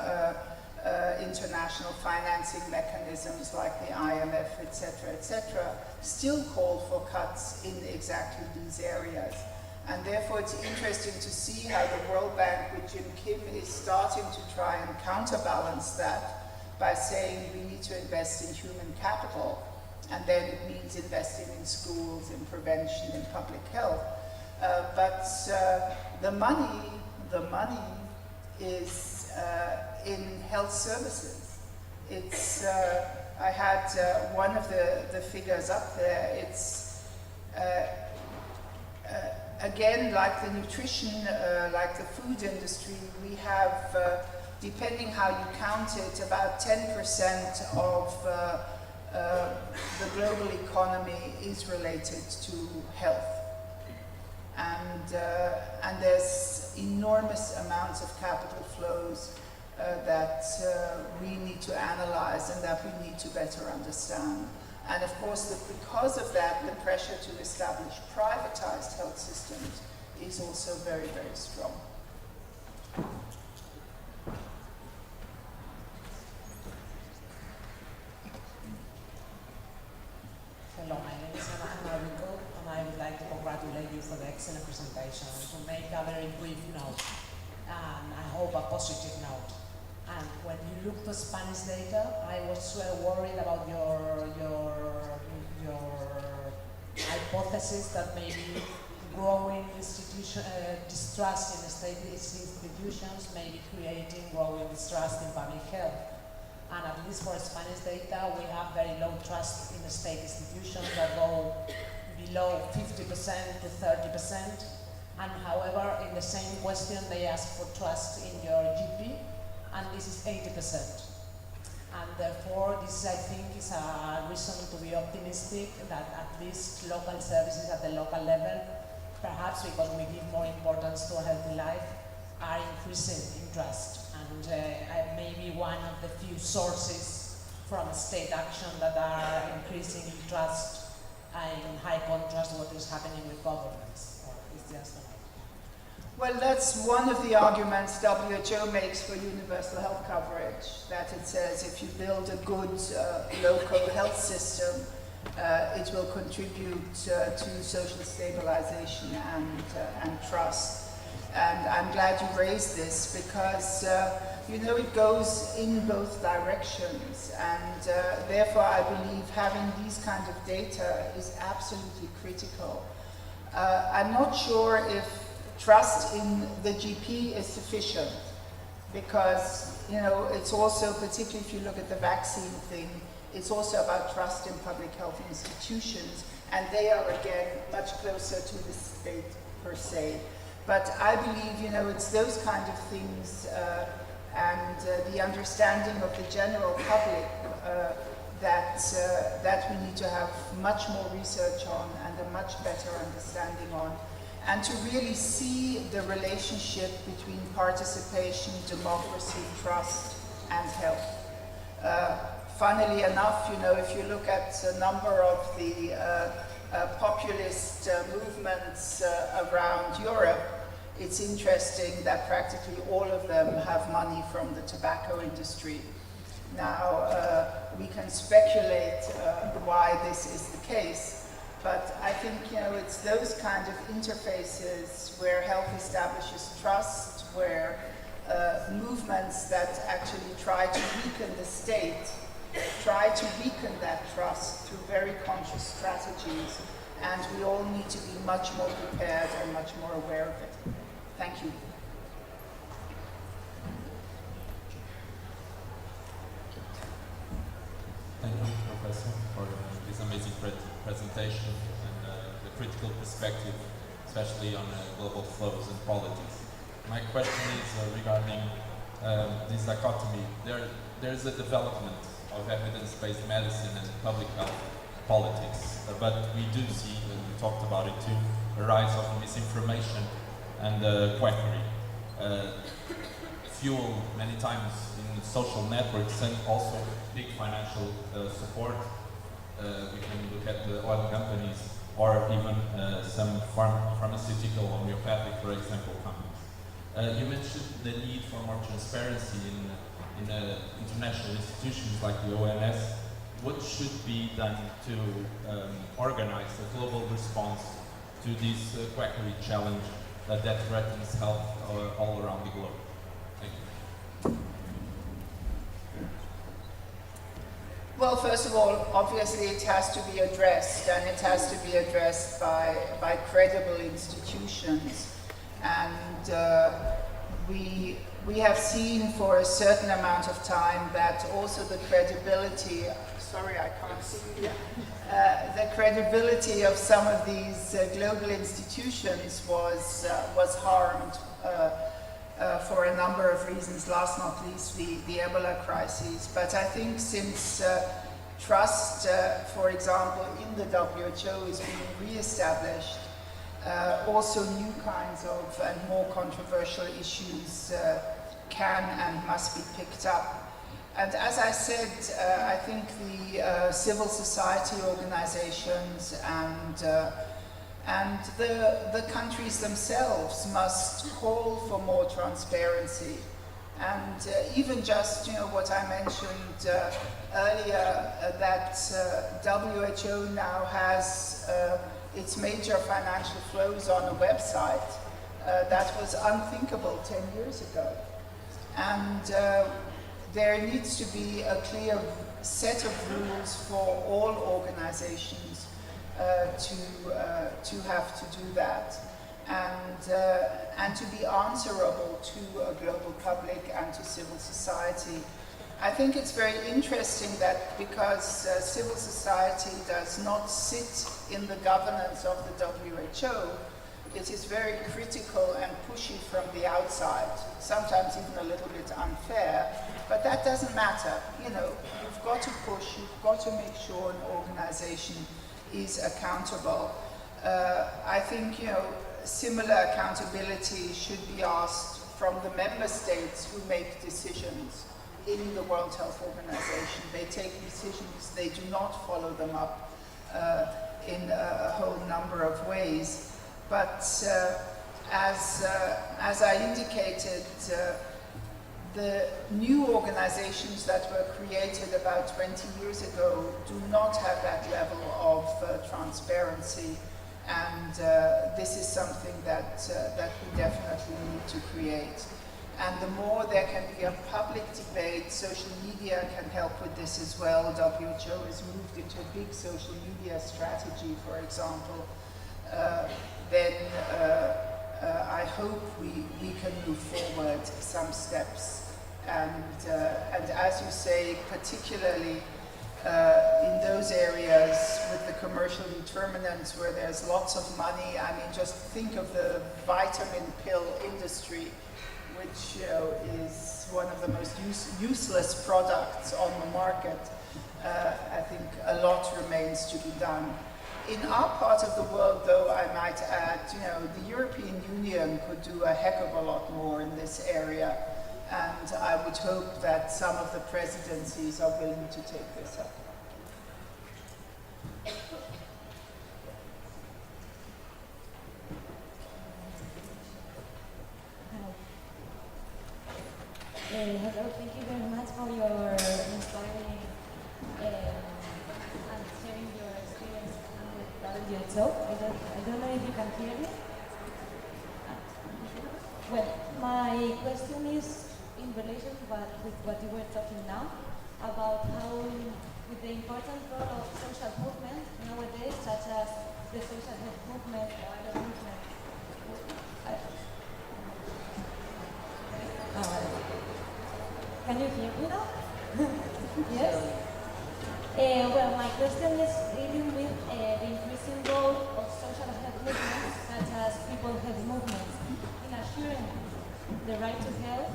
international financing mechanisms like the IMF, etc., still call for cuts in exactly these areas. And therefore it's interesting to see how the World Bank with Jim Kim is starting to try and counterbalance that by saying we need to invest in human capital, and then it means investing in schools, in prevention, in public health. But the money is in health services. It's, I had one of the figures up there. It's again, like the nutrition, like the food industry, we have depending how you count it, about 10% of the global economy is related to health. And there's enormous amounts of capital flows that we need to analyze and that we need to better understand. And of course, because of that, the pressure to establish privatized health systems is also very, very strong. Hello, my name is Ana Rico, and I would like to congratulate you for the excellent presentation and to make a very brief note, and I hope a positive note. And when you look to Spanish data, I was worried about your hypothesis that maybe growing distrust in state institutions may be creating growing distrust in public health. And at least for Spanish data, we have very low trust in the state institutions that go below 50% to 30%. And however, in the same question, they ask for trust in your GP, and this is 80%. And therefore, this I think is a reason to be optimistic that at least local services at the local level, perhaps because we give more importance to a healthy life, are increasing in trust. And maybe one of the few sources from state action that are increasing in trust in high contrast what is happening with governments. It's just well, that's one of the arguments WHO makes for universal health coverage, that it says if you build a good local health system, it will contribute to social stabilization and trust. And I'm glad you raised this because, you know, it goes in both directions. And therefore, I believe having these kind of data is absolutely critical. I'm not sure if trust in the GP is sufficient because, you know, it's also, particularly if you look at the vaccine thing, it's also about trust in public health institutions, and they are, again, much closer to the state per se. But I believe, you know, it's those kind of things and the understanding of the general public that we need to have much more research on and a much better understanding on, and to really see the relationship between participation, democracy, trust, and health. Funnily enough, you know, if you look at a number of the populist movements around Europe, it's interesting that practically all of them have money from the tobacco industry. Now, we can speculate why this is the case, but I think, you know, it's those kind of interfaces where health establishes trust, where movements that actually try to weaken the state, try to weaken that trust through very conscious strategies, and we all need to be much more prepared and much more aware of it. Thank you. Thank you, Professor, for this amazing presentation and the critical perspective, especially on global flows and politics. My question is regarding this dichotomy. There's a development of evidence-based medicine and public health politics, but we do see, and we talked about it too, a rise of misinformation and quackery, fueled many times in social networks and also big financial support. We can look at the oil companies or even some pharmaceutical, homeopathic, for example, companies. You mentioned the need for more transparency in international institutions like the OMS. What should be done to organize a global response to this quackery challenge that threatens health all around the globe? Thank you. Well, first of all, obviously it has to be addressed, and it has to be addressed by credible institutions. And we have seen for a certain amount of time that also the credibility, sorry, I can't see you, the credibility of some of these global institutions was harmed. for a number of reasons, last not least the Ebola crisis. But I think since trust, for example, in the WHO is being re-established, also new kinds of and more controversial issues can and must be picked up. And as I said, I think the civil society organizations and the countries themselves must call for more transparency. And even just, what I mentioned earlier, that WHO now has its major financial flows on a website. That was unthinkable 10 years ago. And there needs to be a clear set of rules for all organizations to have to do that, and to be answerable to a global public and to civil society. I think it's very interesting that because civil society does not sit in the governance of the WHO, it is very critical and pushy from the outside, sometimes even a little bit unfair, but that doesn't matter. You've got to push, you've got to make sure an organization is accountable. I think, similar accountability should be asked from the member states who make decisions in the World Health Organization. They take decisions, they do not follow them up in a whole number of ways. But as I indicated, the new organizations that were created about 20 years ago do not have that level of transparency, and this is something that we definitely need to create. And the more there can be a public debate, social media can help with this as well. WHO has moved into a big social media strategy, for example. Then I hope we can move forward some steps. And as you say, particularly in those areas with the commercial determinants where there's lots of money, I mean, just think of the vitamin pill industry, which is one of the most useless products on the market. I think a lot remains to be done. In our part of the world, though, I might add, the European Union could do a heck of a lot more in this area, and I would hope that some of the presidencies are willing to take this up. Hello, thank you very much for your inspiring and sharing your experience with WHO. I don't know if you can hear me. Well, my question is in relation with what you were talking now about how, with the important role of social movement nowadays, such as the social health movement or other movements. Can you hear me now? Yes? Well, my question is dealing with the increasing role of social health movements, such as people health movements, in assuring the right to health.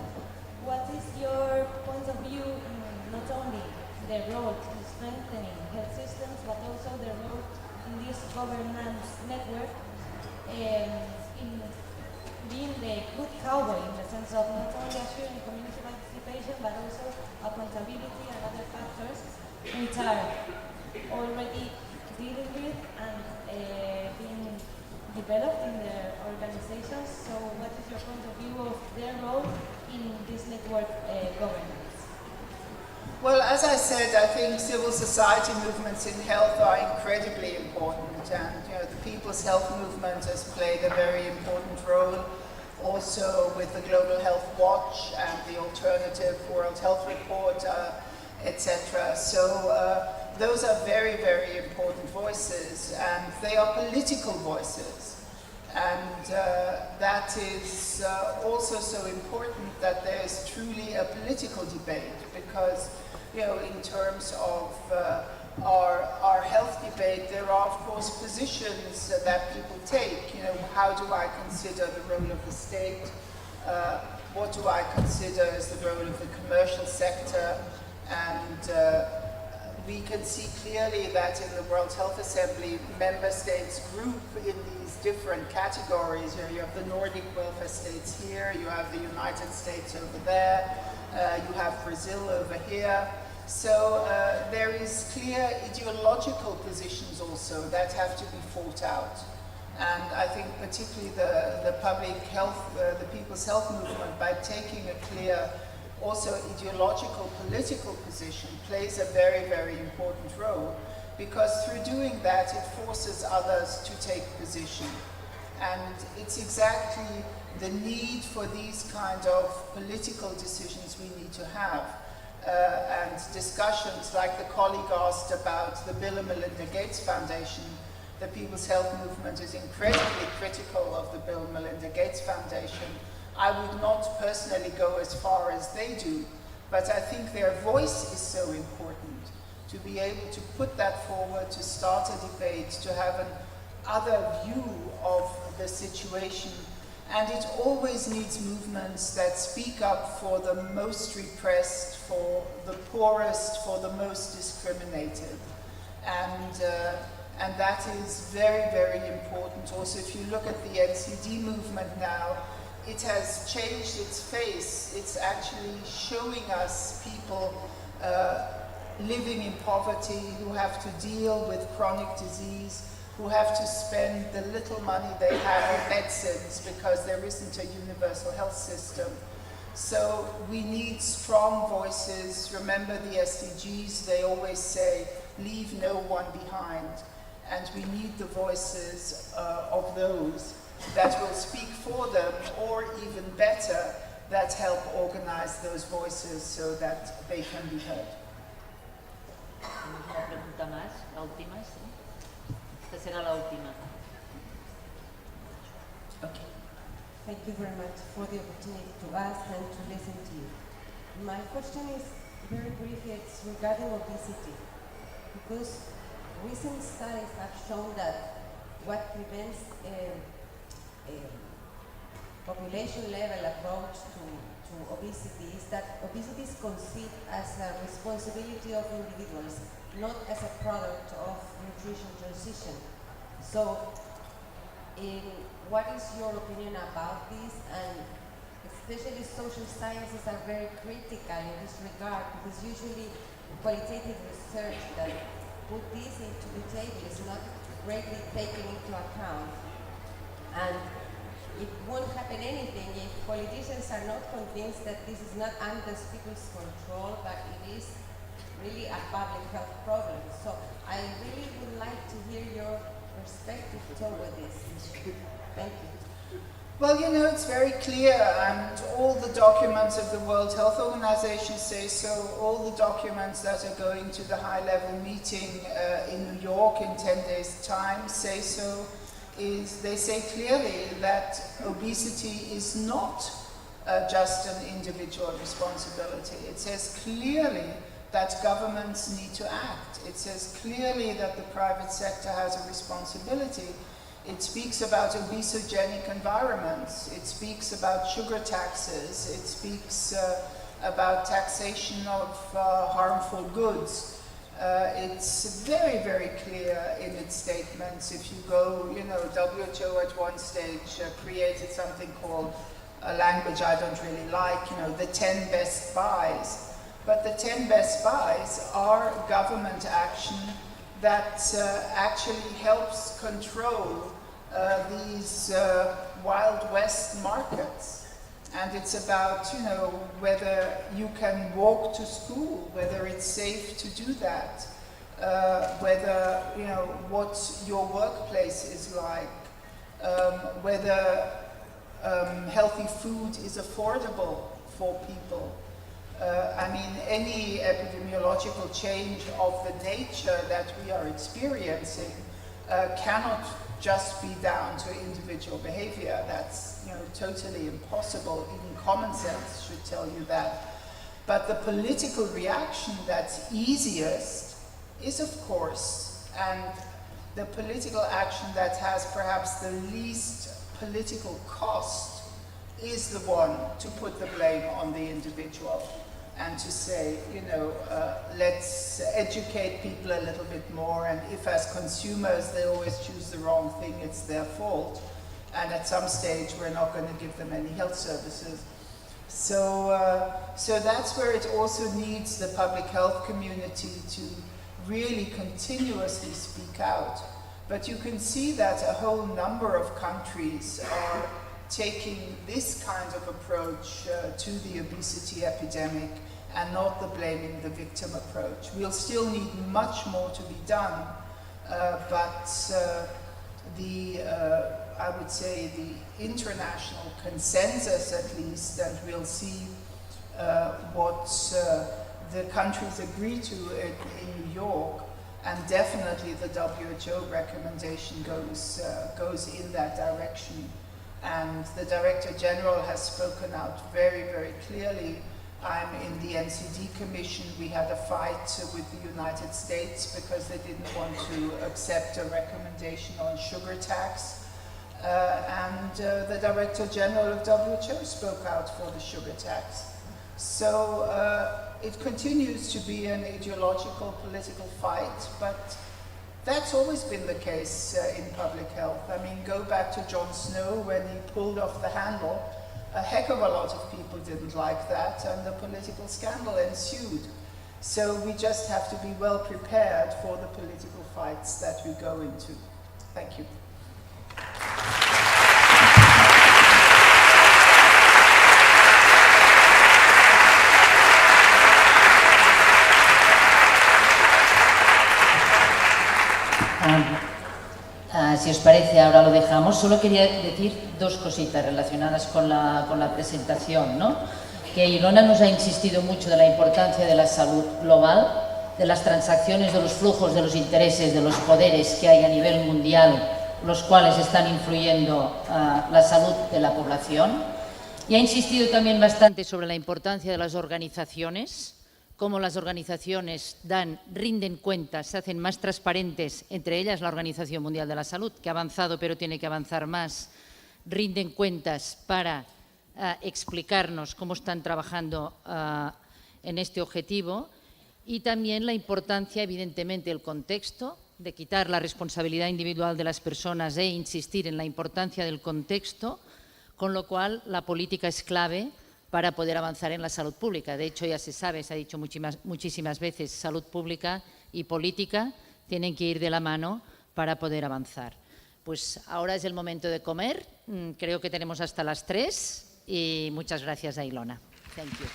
What is your point of view in not only the role in strengthening health systems, but also the role in this governance network in being the good cowboy, in the sense of not only assuring community participation, but also accountability and other factors which are already dealing with and being developed in their organizations. So what is your point of view of their role in this network governance? Well, as I said, I think civil society movements in health are incredibly important, and the People's Health Movement has played a very important role also with the Global Health Watch and the Alternative World Health Report, etc. So those are very, very important voices, and they are political voices. And that is also so important that there is truly a political debate, because in terms of our health debate, there are of course positions that people take. How do I consider the role of the state? what do I consider as the role of the commercial sector, and we can see clearly that in the World Health Assembly, member states group in these different categories. You have the Nordic welfare states here, you have the United States over there, you have Brazil over here. So there is clear ideological positions also that have to be fought out. And I think particularly the public health, the people's health movement, by taking a clear also ideological political position, plays a very, very important role, because through doing that it forces others to take position. And it's exactly the need for these kind of political decisions we need to have. And discussions like the colleague asked about the Bill and Melinda Gates Foundation. The People's Health Movement is incredibly critical of the Bill and Melinda Gates Foundation. I would not personally go as far as they do, but I think their voice is so important to be able to put that forward, to start a debate, to have an other view of the situation. And it always needs movements that speak up for the most repressed, for the poorest, for the most discriminated. And that is very, very important. Also, if you look at the NCD movement now, it has changed its face. It's actually showing us people living in poverty, who have to deal with chronic disease, who have to spend the little money they have on medicines because there isn't a universal health system. So we need strong voices. Remember the SDGs, they always say, leave no one behind. And we need the voices of those that will speak for them, or even better, that help organize those voices so that they can be heard. Una pregunta más, la última, sí. Esta será la última. Okay. Thank you very much for the opportunity to ask and to listen to you. My question is very briefly, it's regarding obesity, because recent studies have shown that what prevents population level approach to obesity is that obesity is conceived as a responsibility of individuals, not as a product of nutrition transition. So, what is your opinion about this? And especially social sciences are very critical in this regard, because usually qualitative research that put this into the table is not greatly taken into account. And it won't happen anything if politicians are not convinced that this is not under people's control, but it is really a public health problem. So I really would like to hear your perspective toward this. Thank you. Well, you know, it's very clear, and all the documents of the World Health Organization say so. All the documents that are going to the high-level meeting in New York in 10 days' time say so. They say clearly that obesity is not just an individual responsibility. It says clearly that governments need to act. It says clearly that the private sector has a responsibility. It speaks about obesogenic environments. It speaks about sugar taxes. It speaks about taxation of harmful goods. It's very, very clear in its statements. If you go, you know, WHO at one stage created something called a language I don't really like, you know, the 10 best buys. But the 10 best buys are government action that actually helps control these Wild West markets. And it's about, you know, whether you can walk to school, whether it's safe to do that, whether, you know, what your workplace is like, whether healthy food is affordable for people. I mean, any epidemiological change of the nature that we are experiencing cannot just be down to individual behavior. That's, you know, totally impossible. Even common sense should tell you that. But the political reaction that's easiest is, of course, and the political action that has perhaps the least political cost is the one to put the blame on the individual and to say, you know, let's educate people a little bit more, and if as consumers they always choose the wrong thing, it's their fault, and at some stage we're not going to give them any health services. So, so that's where it also needs the public health community to really continuously speak out. But you can see that a whole number of countries are taking this kind of approach to the obesity epidemic and not the blaming the victim approach. We'll still need much more to be done, but I would say the international consensus at least, and we'll see what the countries agree to in New York, and definitely the WHO recommendation goes in that direction. And the Director General has spoken out very, very clearly. I'm in the NCD Commission. We had a fight with the United States because they didn't want to accept a recommendation on sugar tax. And the Director General of WHO spoke out for the sugar tax. So it continues to be an ideological political fight, but that's always been the case in public health. I mean, go back to Jon Snow when he pulled off the handle. A heck of a lot of people didn't like that, and the political scandal ensued. So we just have to be well prepared for the political fights that we go into. Thank you. Si os parece, ahora lo dejamos. Solo quería decir dos cositas relacionadas con la presentación, ¿no? Que Ilona nos ha insistido mucho de la importancia de la salud global, de las transacciones, de los flujos, de los intereses, de los poderes que hay a nivel mundial, los cuales están influyendo la salud de la población. Y ha insistido también bastante sobre la importancia de las organizaciones, cómo las organizaciones rinden cuentas, se hacen más transparentes, entre ellas la Organización Mundial de la Salud, que ha avanzado pero tiene que avanzar más, rinden cuentas para explicarnos cómo están trabajando en este objetivo, y también la importancia, evidentemente, del contexto, de quitar la responsabilidad individual de las personas e insistir en la importancia del contexto, con lo cual la política es clave para poder avanzar en la salud pública. De hecho, ya se sabe, se ha dicho muchísimas veces, salud pública y política tienen que ir de la mano para poder avanzar. Pues ahora es el momento de comer. Creo que tenemos hasta las 3 y muchas gracias a Ilona. Thank you.